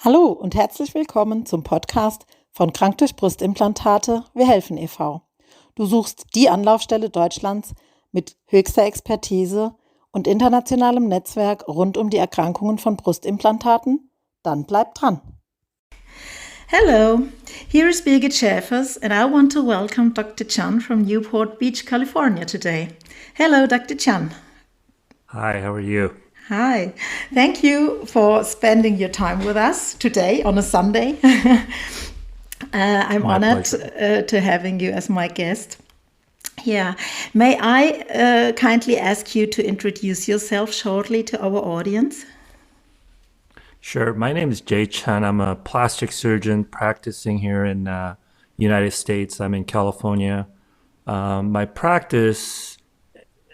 Hallo und herzlich willkommen zum Podcast von Krank durch Brustimplantate, wir helfen e.V. Du suchst die Anlaufstelle Deutschlands mit höchster Expertise und internationalem Netzwerk rund um die Erkrankungen von Brustimplantaten? Dann bleib dran. Hello, here is Birgit Schäfers and I want to welcome Dr. Chun from Newport Beach, California today. Hello, Dr. Chun. Hi, how are you? Hi, thank you for spending your time with us today on a Sunday. I'm My honored pleasure. to having you as my guest. Yeah, may I kindly ask you to introduce yourself shortly to our audience? Sure. My name is Jae Chun. I'm a plastic surgeon practicing here in United States. I'm in California. My practice,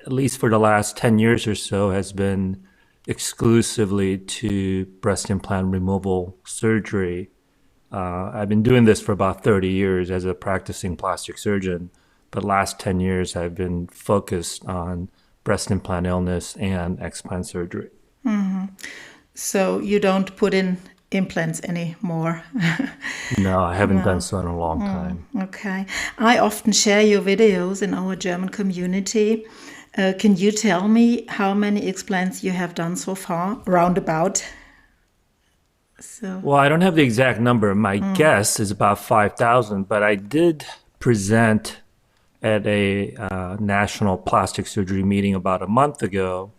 at least for the last 10 years or so, has been exclusively to breast implant removal surgery. I've been doing this for about 30 years as a practicing plastic surgeon, but last 10 years I've been focused on breast implant illness and explant surgery. So you don't put in implants anymore. No, I haven't done No. so in a long time. Okay. I often share your videos in our German community. Can you tell me how many explants you have done so far, roundabout? So, Well, I don't have the exact number. My guess is about 5,000, but I did present at a national plastic surgery meeting about a month ago.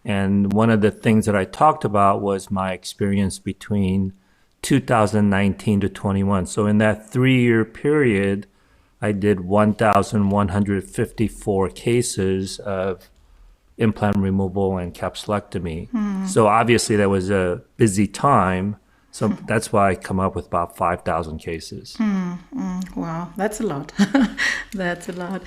And one of the things that I talked about was my experience between 2019 to 21. So in that 3-year period, I did 1,154 cases of implant removal and capsulectomy. So obviously that was a busy time. So that's why I come up with about 5,000 cases. wow, that's a lot. That's a lot.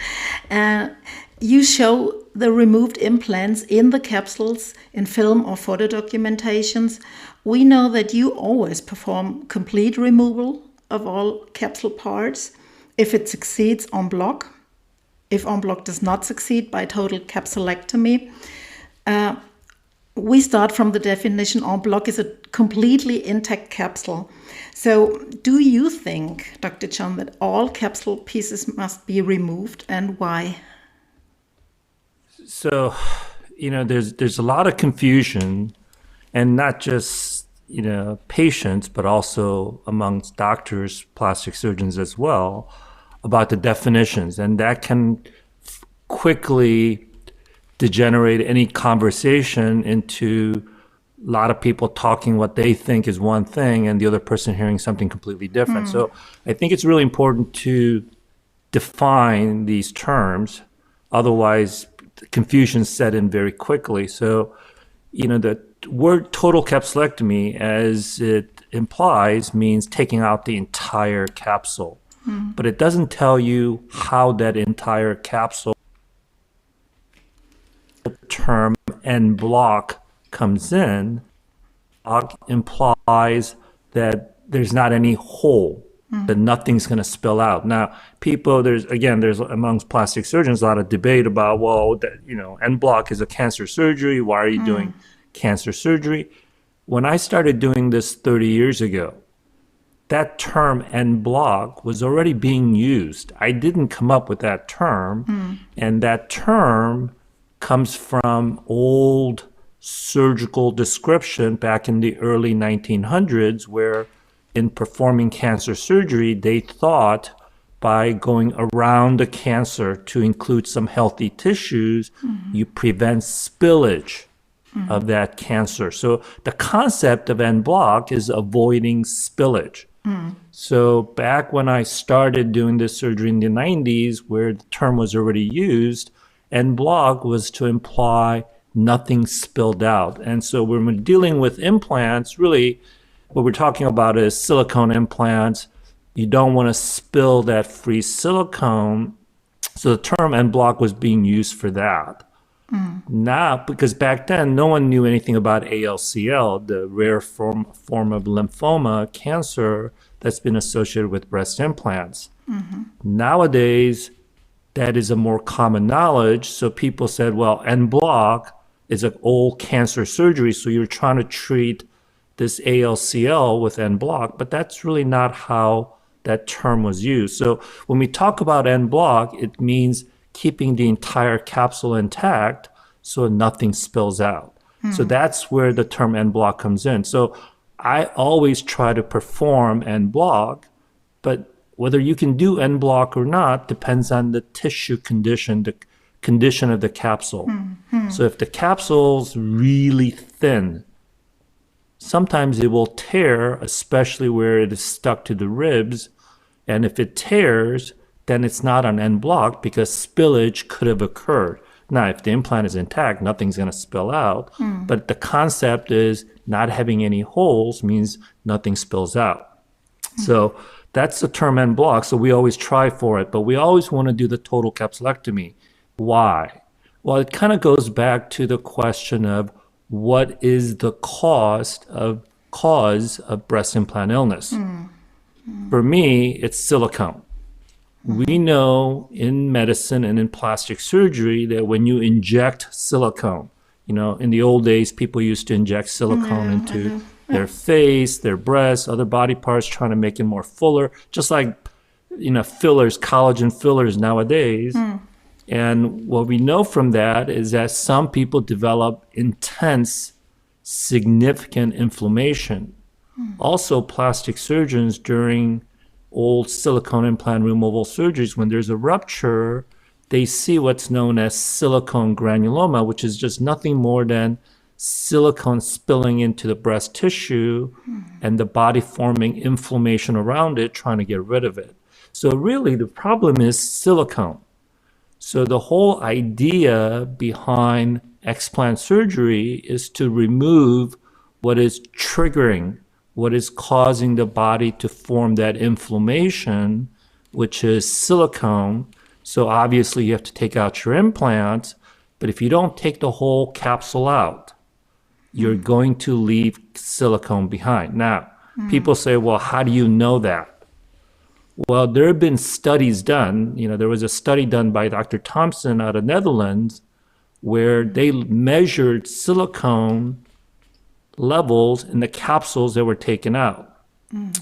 You show the removed implants in the capsules in film or photo documentations. We know that you always perform complete removal of all capsule parts if it succeeds en bloc. If en bloc does not succeed by total capsulectomy, we start from the definition en bloc is a completely intact capsule. So do you think, Dr. Chun, that all capsule pieces must be removed, and why? So, there's a lot of confusion, and not just, patients, but also amongst doctors, plastic surgeons as well, about the definitions. And that can quickly degenerate any conversation into a lot of people talking what they think is one thing and the other person hearing something completely different. So I think it's really important to define these terms. Otherwise, confusion set in very quickly. So, the word total capsulectomy, as it implies, means taking out the entire capsule. But it doesn't tell you how that entire capsule term en bloc comes in. Bloc implies that there's not any hole, that nothing's going to spill out. Now, there's amongst plastic surgeons a lot of debate about, en bloc is a cancer surgery. Why are you doing cancer surgery? When I started doing this 30 years ago, that term en bloc was already being used. I didn't come up with that term, and that term comes from old surgical description back in the early 1900s, where in performing cancer surgery, they thought by going around the cancer to include some healthy tissues, you prevent spillage of that cancer. So the concept of en bloc is avoiding spillage. So back when I started doing this surgery in the 90s, where the term was already used, en bloc was to imply nothing spilled out. And so when we're dealing with implants, really what we're talking about is silicone implants. You don't want to spill that free silicone. So the term en bloc was being used for that. Now, because back then no one knew anything about ALCL, the rare form of lymphoma cancer that's been associated with breast implants. Nowadays, that is a more common knowledge. So people said, well, en bloc is an old cancer surgery. So you're trying to treat this ALCL with en bloc, but that's really not how that term was used. So when we talk about en bloc, it means keeping the entire capsule intact so nothing spills out. So that's where the term en bloc comes in. So I always try to perform en bloc, but whether you can do en bloc or not depends on the tissue condition, the condition of the capsule. So if the capsule's really thin, sometimes it will tear, especially where it is stuck to the ribs. And if it tears, then it's not an en bloc because spillage could have occurred. Now, if the implant is intact, nothing's going to spill out. But the concept is not having any holes means nothing spills out. So that's the term en bloc. So we always try for it, but we always want to do the total capsulectomy. Why? Well, it kind of goes back to the question of what is the cause of breast implant illness. For me, it's silicone. We know in medicine and in plastic surgery that when you inject silicone, in the old days, people used to inject silicone into their face, their breasts, other body parts, trying to make it more fuller, just like, fillers, collagen fillers nowadays. And what we know from that is that some people develop intense, significant inflammation. Also, plastic surgeons during old silicone implant removal surgeries, when there's a rupture, they see what's known as silicone granuloma, which is just nothing more than silicone spilling into the breast tissue and the body forming inflammation around it, trying to get rid of it. So really, the problem is silicone. So the whole idea behind explant surgery is to remove what is triggering, what is causing the body to form that inflammation, which is silicone. So obviously you have to take out your implant, but if you don't take the whole capsule out, you're going to leave silicone behind. Now, people say, well, how do you know that? Well, there have been studies done. There was a study done by Dr. Thompson out of Netherlands where they measured silicone levels in the capsules that were taken out.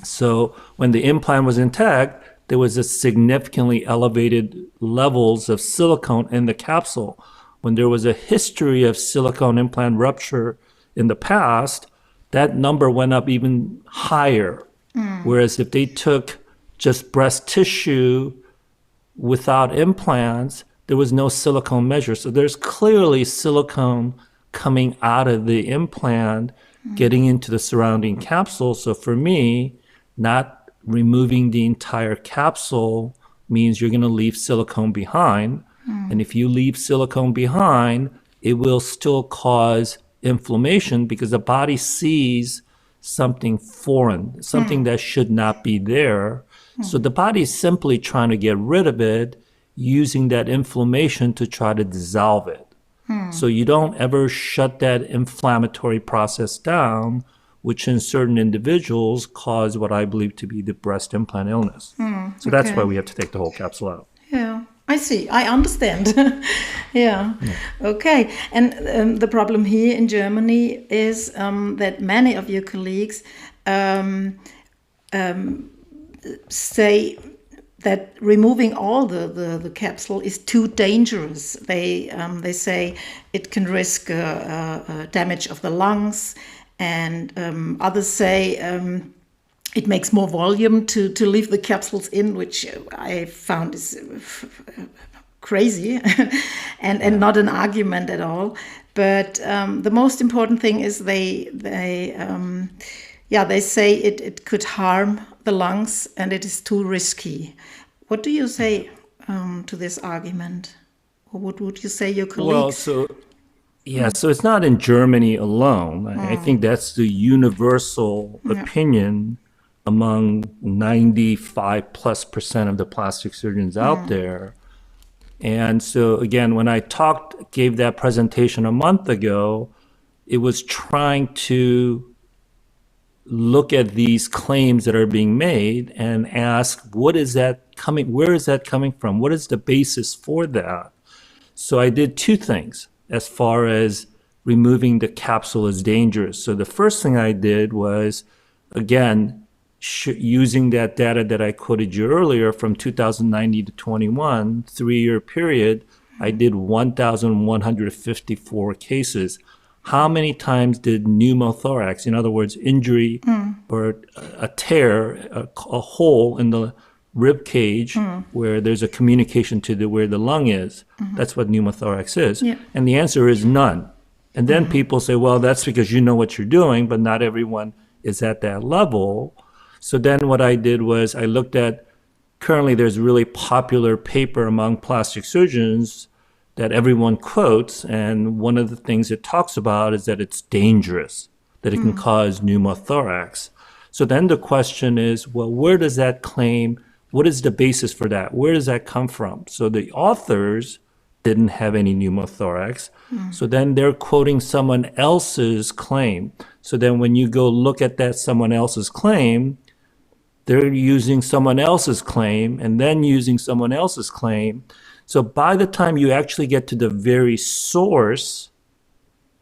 So when the implant was intact, there was a significantly elevated levels of silicone in the capsule. When there was a history of silicone implant rupture in the past, that number went up even higher. Whereas if they took just breast tissue without implants, there was no silicone measure. So there's clearly silicone coming out of the implant, getting into the surrounding capsule. So for me, not removing the entire capsule means you're going to leave silicone behind. And if you leave silicone behind, it will still cause inflammation because the body sees something foreign, something that should not be there. So the body is simply trying to get rid of it, using that inflammation to try to dissolve it. So you don't ever shut that inflammatory process down, which in certain individuals cause what I believe to be the breast implant illness. So that's why we have to take the whole capsule out. Yeah, I see. I understand. Yeah. Okay. And the problem here in Germany is that many of your colleagues say that removing all the capsule is too dangerous. They say it can risk damage of the lungs, and others say it makes more volume to leave the capsules in, which I found is crazy and not an argument at all. But the most important thing is they say it could harm the lungs and it is too risky. What do you say to this argument? Or what would you say your colleagues? Well, so it's not in Germany alone. I think that's the universal opinion among 95+% of the plastic surgeons out there. And so again, when I gave that presentation a month ago, it was trying to look at these claims that are being made and ask, where is that coming from? What is the basis for that? So I did two things as far as removing the capsule is dangerous. So the first thing I did was, again, using that data that I quoted you earlier from 2019 to 21, 3-year period, I did 1,154 cases. How many times did pneumothorax, in other words, injury or a tear, a hole in the rib cage where there's a communication to where the lung is? That's what pneumothorax is. Yeah. And the answer is none. And then people say, well, that's because you know what you're doing, but not everyone is at that level. So then what I did was I looked at, currently there's a really popular paper among plastic surgeons that everyone quotes, and one of the things it talks about is that it's dangerous, that it can cause pneumothorax. So then the question is, well, where does that claim, what is the basis for that? Where does that come from? So the authors didn't have any pneumothorax. So then they're quoting someone else's claim. So then when you go look at that someone else's claim, they're using someone else's claim and then using someone else's claim. So by the time you actually get to the very source,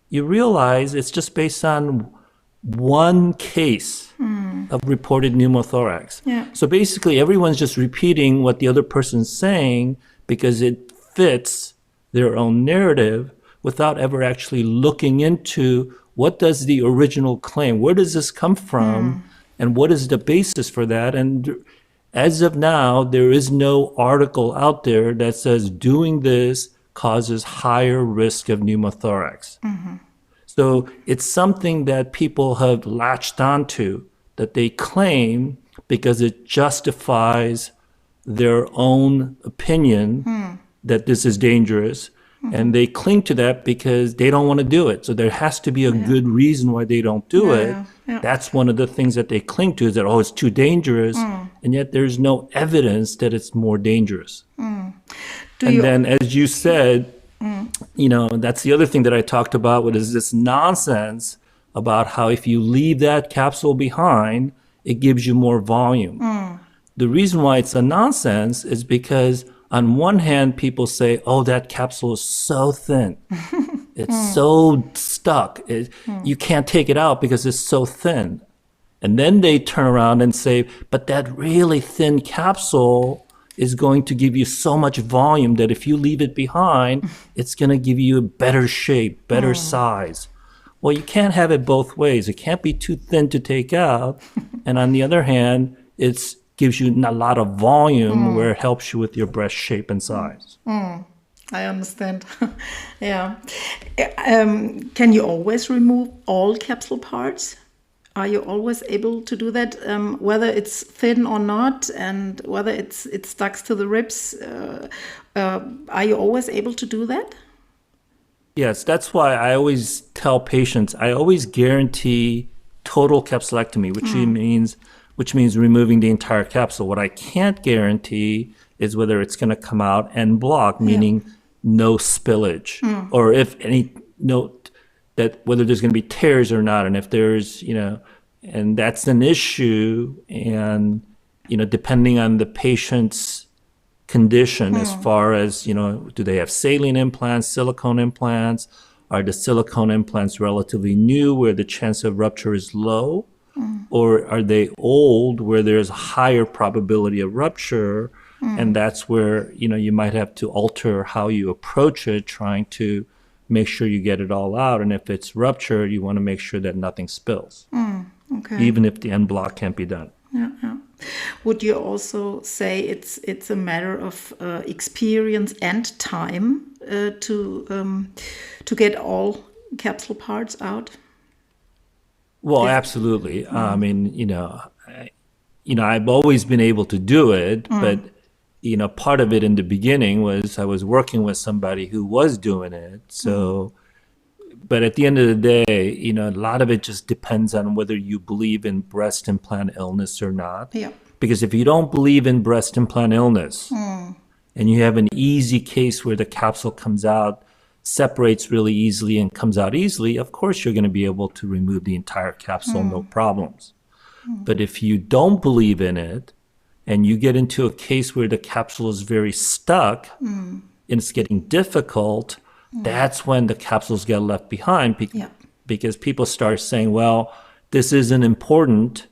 you realize it's just based on one case of reported pneumothorax. Yeah. So basically everyone's just repeating what the other person's saying because it fits their own narrative without ever actually looking into what does the original claim, where does this come from, and what is the basis for that? And as of now, there is no article out there that says doing this causes higher risk of pneumothorax. So it's something that people have latched onto, that they claim because it justifies their own opinion that this is dangerous. And they cling to that because they don't want to do it. So there has to be a good reason why they don't do it. Yeah. That's one of the things that they cling to, is that, oh, it's too dangerous. And yet there's no evidence that it's more dangerous. Then, as you said, you know, that's the other thing that I talked about, what is this nonsense about how if you leave that capsule behind, it gives you more volume. The reason why it's a nonsense is because on one hand, people say, oh, that capsule is so thin. It's so stuck. You can't take it out because it's so thin. And then they turn around and say, but that really thin capsule is going to give you so much volume that if you leave it behind, it's going to give you a better shape, better size. Well, you can't have it both ways. It can't be too thin to take out. And on the other hand, it gives you a lot of volume where it helps you with your breast shape and size. I understand. Yeah. Can you always remove all capsule parts? Are you always able to do that, whether it's thin or not, and whether it stuck to the ribs? Are you always able to do that? Yes, that's why I always tell patients, I always guarantee total capsulectomy, which means removing the entire capsule. What I can't guarantee is whether it's going to come out en bloc, meaning no spillage, or if any, that whether there's going to be tears or not. And if there's, and that's an issue. And, depending on the patient's condition, as far as, do they have saline implants, silicone implants? Are the silicone implants relatively new where the chance of rupture is low? Or are they old where there's a higher probability of rupture? And that's where, you might have to alter how you approach it, trying to make sure you get it all out. And if it's ruptured, you want to make sure that nothing spills, even if the en bloc can't be done. Yeah. Would you also say it's a matter of experience and time to get all capsule parts out? Well, absolutely. I mean, I've always been able to do it, but part of it in the beginning was I was working with somebody who was doing it. So, but at the end of the day, a lot of it just depends on whether you believe in breast implant illness or not. Yeah. Because if you don't believe in breast implant illness and you have an easy case where the capsule comes out, separates really easily and comes out easily, of course you're going to be able to remove the entire capsule, no problems. But if you don't believe in it, and you get into a case where the capsule is very stuck and it's getting difficult, that's when the capsules get left behind because people start saying, well, this isn't important.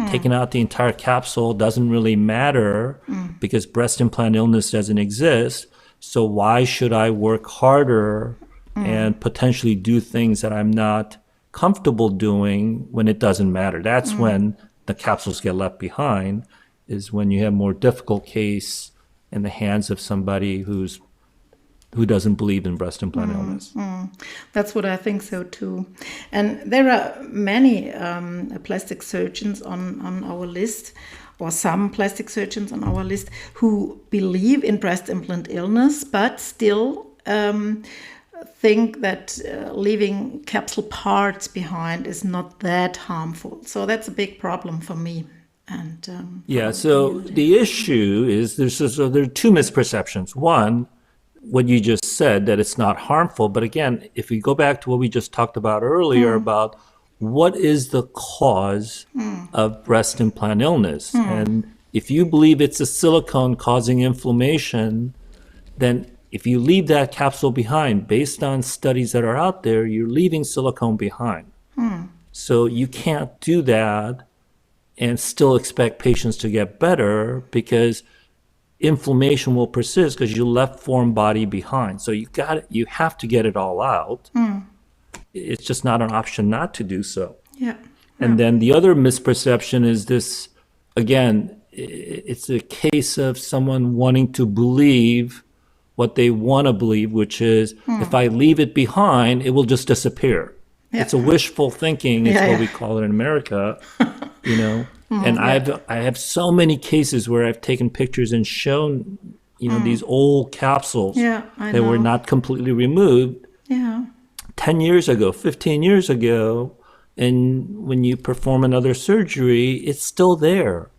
Taking out the entire capsule doesn't really matter because breast implant illness doesn't exist. So why should I work harder and potentially do things that I'm not comfortable doing when it doesn't matter? That's when the capsules get left behind, is when you have more difficult case in the hands of somebody who doesn't believe in breast implant illness. That's what I think so too. And there are many plastic surgeons on our list, or some plastic surgeons on our list, who believe in breast implant illness, but still think that leaving capsule parts behind is not that harmful. So that's a big problem for me. And so the issue is there are two misperceptions. One, what you just said, that it's not harmful. But again, if we go back to what we just talked about earlier about what is the cause of breast implant illness, and if you believe it's a silicone causing inflammation, then if you leave that capsule behind, based on studies that are out there, you're leaving silicone behind. So you can't do that and still expect patients to get better, because inflammation will persist because you left foreign body behind. So you have to get it all out. It's just not an option not to do so. And then the other misperception is this, again, it's a case of someone wanting to believe what they want to believe, which is if I leave it behind, it will just disappear. It's a wishful thinking, is what we call it in America, you know. And I have so many cases where I've taken pictures and shown, these old capsules that were not completely removed 10 years ago, 15 years ago. And when you perform another surgery, it's still there.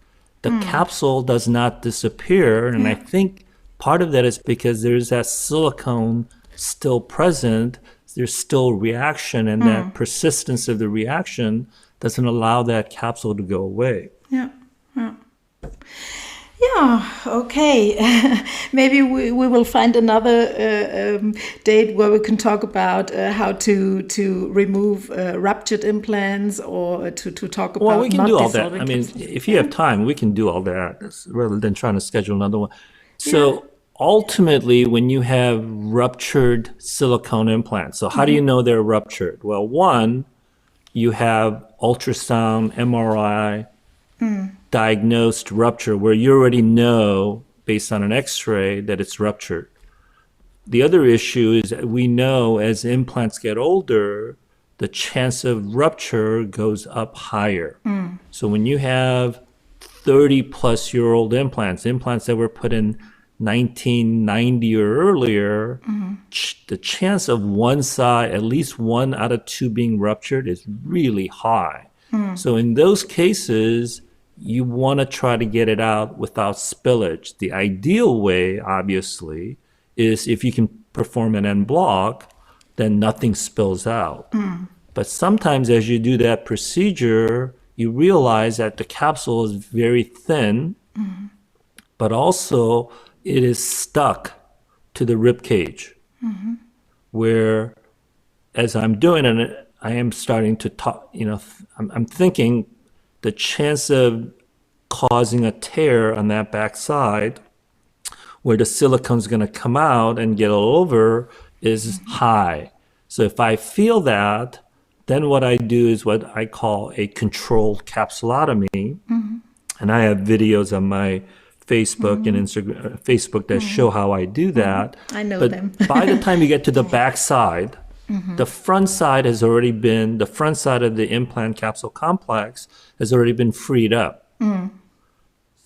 The capsule does not disappear. And I think part of that is because there's that silicone still present. There's still reaction, and that persistence of the reaction doesn't allow that capsule to go away. Okay. Maybe we will find another date where we can talk about how to remove ruptured implants, or to talk about. Well, we can do all that. I mean, if you have time, we can do all that rather than trying to schedule another one. So ultimately, when you have ruptured silicone implants, so how do you know they're ruptured? Well, one, you have ultrasound, MRI, diagnosed rupture, where you already know based on an x-ray that it's ruptured. The other issue is that we know as implants get older, the chance of rupture goes up higher. So when you have 30 plus year old implants that were put in 1990 or earlier, the chance of one side, at least 1 out of 2 being ruptured, is really high. So in those cases, you want to try to get it out without spillage. The ideal way, obviously, is if you can perform an en bloc, then nothing spills out. But sometimes as you do that procedure, you realize that the capsule is very thin, but also it is stuck to the rib cage, where as I'm doing it, I am starting to talk, I'm thinking the chance of causing a tear on that backside where the silicone's going to come out and get all over is high. So if I feel that, then what I do is what I call a controlled capsulotomy. And I have videos on my Facebook and Instagram, Facebook that show how I do that. I know them. By the time you get to the back side, the front side of the implant capsule complex has already been freed up.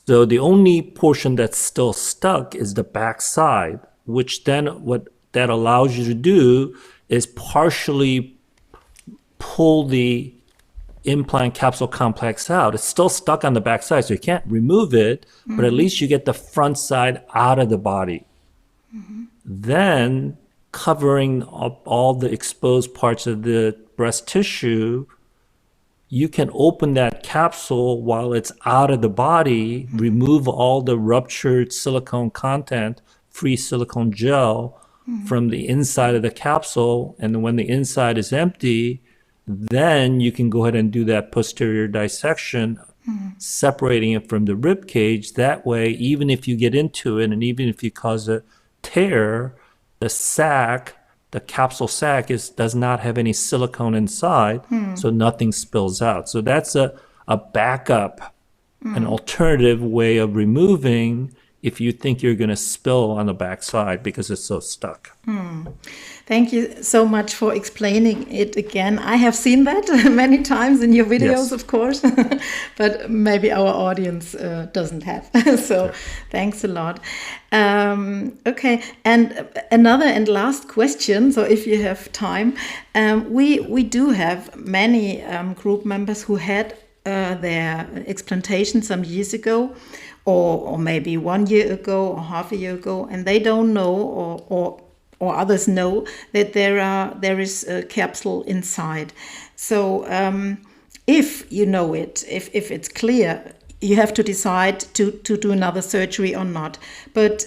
So the only portion that's still stuck is the back side, which then what that allows you to do is partially pull the implant capsule complex out. It's still stuck on the back side, so you can't remove it, but at least you get the front side out of the body. Then covering up all the exposed parts of the breast tissue, you can open that capsule while it's out of the body, remove all the ruptured silicone content, free silicone gel from the inside of the capsule. And when the inside is empty, then you can go ahead and do that posterior dissection, separating it from the rib cage. That way, even if you get into it and even if you cause a tear, the capsule sac does not have any silicone inside, so nothing spills out. So that's a backup, an alternative way of removing if you think you're going to spill on the backside because it's so stuck. Thank you so much for explaining it again. I have seen that many times in your videos, Yes. of course, but maybe our audience doesn't have. So thanks a lot. Okay, and another and last question. So if you have time, we do have many group members who had their explantation some years ago, or maybe 1 year ago or half a year ago, and they don't know or others know that there is a capsule inside. So if you know it, if it's clear, you have to decide to do another surgery or not. But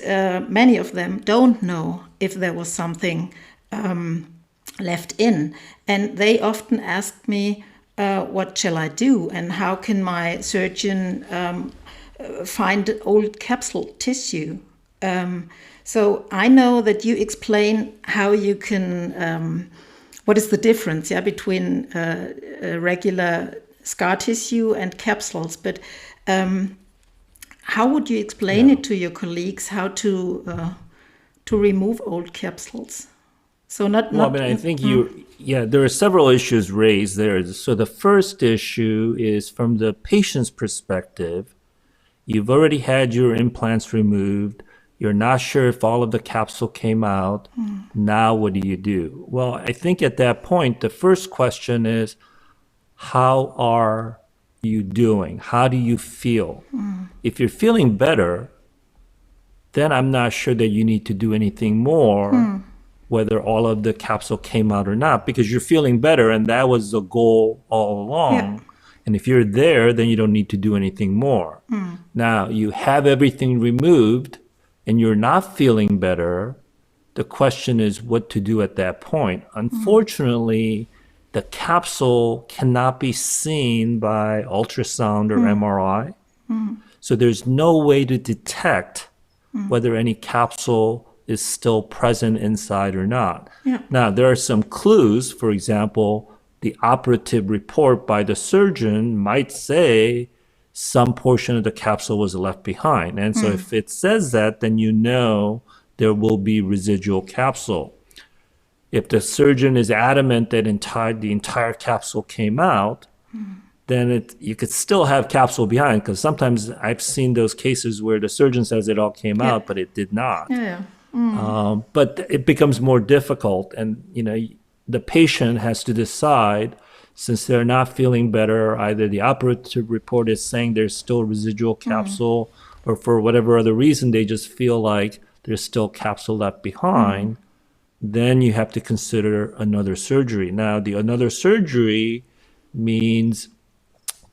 many of them don't know if there was something left in, and they often ask me, what shall I do, and how can my surgeon find old capsule tissue? So I know that you explain how you can, what is the difference between regular scar tissue and capsules, but how would you explain it to your colleagues, how to remove old capsules? So I think there are several issues raised there. So the first issue is from the patient's perspective. You've already had your implants removed. You're not sure if all of the capsule came out. Now what do you do? Well, I think at that point, the first question is, how are you doing? How do you feel? If you're feeling better, then I'm not sure that you need to do anything more, whether all of the capsule came out or not, because you're feeling better and that was the goal all along. Yeah. And if you're there, then you don't need to do anything more. Now, you have everything removed and you're not feeling better. The question is what to do at that point. Unfortunately, the capsule cannot be seen by ultrasound or MRI. So there's no way to detect whether any capsule is still present inside or not. Yeah. Now, there are some clues. For example, the operative report by the surgeon might say some portion of the capsule was left behind. And so if it says that, then you know there will be residual capsule. If the surgeon is adamant that the entire capsule came out, then you could still have capsule behind, because sometimes I've seen those cases where the surgeon says it all came out, but it did not. But it becomes more difficult, and the patient has to decide, since they're not feeling better, either the operative report is saying there's still residual capsule, or for whatever other reason they just feel like there's still capsule left behind, then you have to consider another surgery. Now, the another surgery means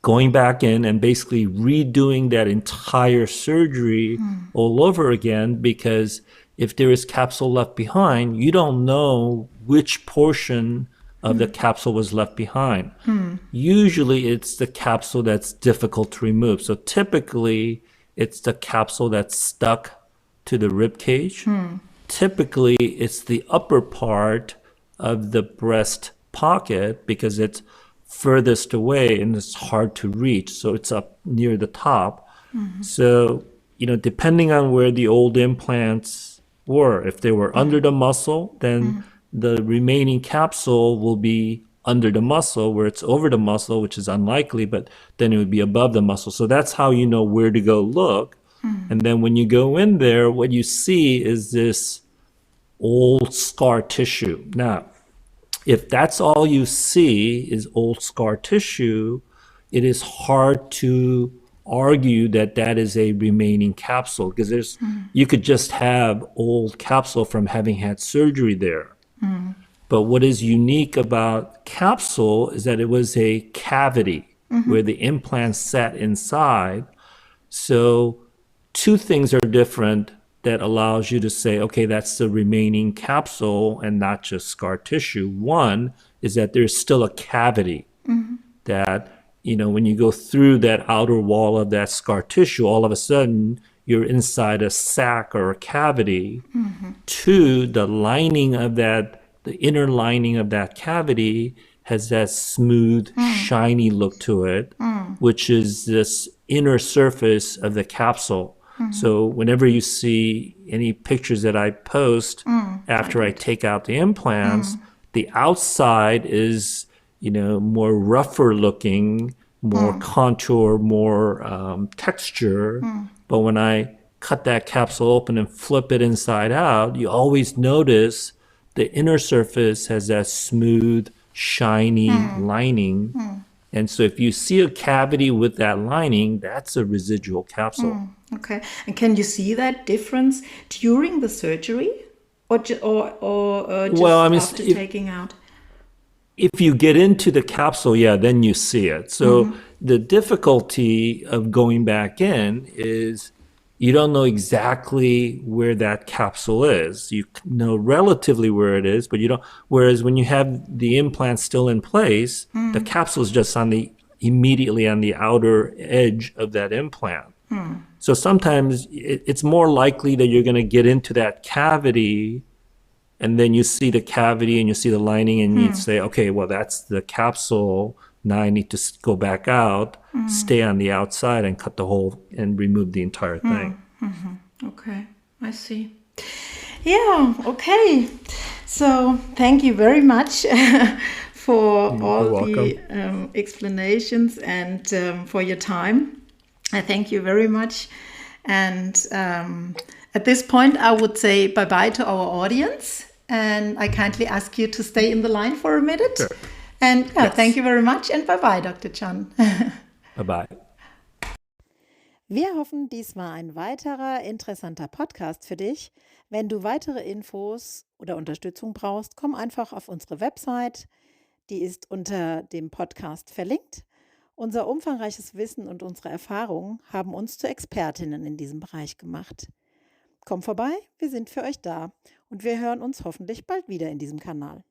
going back in and basically redoing that entire surgery all over again, because if there is capsule left behind, you don't know which portion of the capsule was left behind. Usually it's the capsule that's difficult to remove. So typically it's the capsule that's stuck to the rib cage. Typically it's the upper part of the breast pocket, because it's furthest away and it's hard to reach. So it's up near the top. So, depending on where the old implants were, if they were under the muscle, then the remaining capsule will be under the muscle. Where it's over the muscle, which is unlikely, but then it would be above the muscle. So that's how you know where to go look. And then when you go in there, what you see is this old scar tissue. Now, if that's all you see is old scar tissue, it is hard to argue that that is a remaining capsule, because you could just have old capsule from having had surgery there. But what is unique about capsule is that it was a cavity where the implant sat inside. So two things are different that allows you to say, okay, that's the remaining capsule and not just scar tissue. One is that there's still a cavity that, when you go through that outer wall of that scar tissue, all of a sudden you're inside a sac or a cavity. Two, the lining of that, the inner lining of that cavity has that smooth, shiny look to it, which is this inner surface of the capsule. So whenever you see any pictures that I post after I take out the implants, the outside is, more rougher looking, more contour, more texture. But when I cut that capsule open and flip it inside out, you always notice the inner surface has that smooth, shiny lining. And so if you see a cavity with that lining, that's a residual capsule. Okay. And can you see that difference during the surgery or just after taking out? If you get into the capsule, then you see it. So the difficulty of going back in is you don't know exactly where that capsule is. You know relatively where it is, but you don't. Whereas when you have the implant still in place, the capsule is just immediately on the outer edge of that implant. So sometimes it's more likely that you're going to get into that cavity, and then you see the cavity and you see the lining, and you say, okay, well, that's the capsule. Now I need to go back out, stay on the outside and cut the hole and remove the entire thing. Okay, I see. Yeah, okay. So thank you very much for all the explanations and for your time. I thank you very much. And at this point, I would say bye-bye to our audience. And I kindly ask you to stay in the line for a minute. Sure. And thank you very much and bye-bye, Dr. Chun. Bye-bye. Wir hoffen, dies war ein weiterer interessanter Podcast für dich. Wenn du weitere Infos oder Unterstützung brauchst, komm einfach auf unsere Website. Die ist unter dem Podcast verlinkt. Unser umfangreiches Wissen und unsere Erfahrungen haben uns zu Expertinnen in diesem Bereich gemacht. Komm vorbei, wir sind für euch da und wir hören uns hoffentlich bald wieder in diesem Kanal.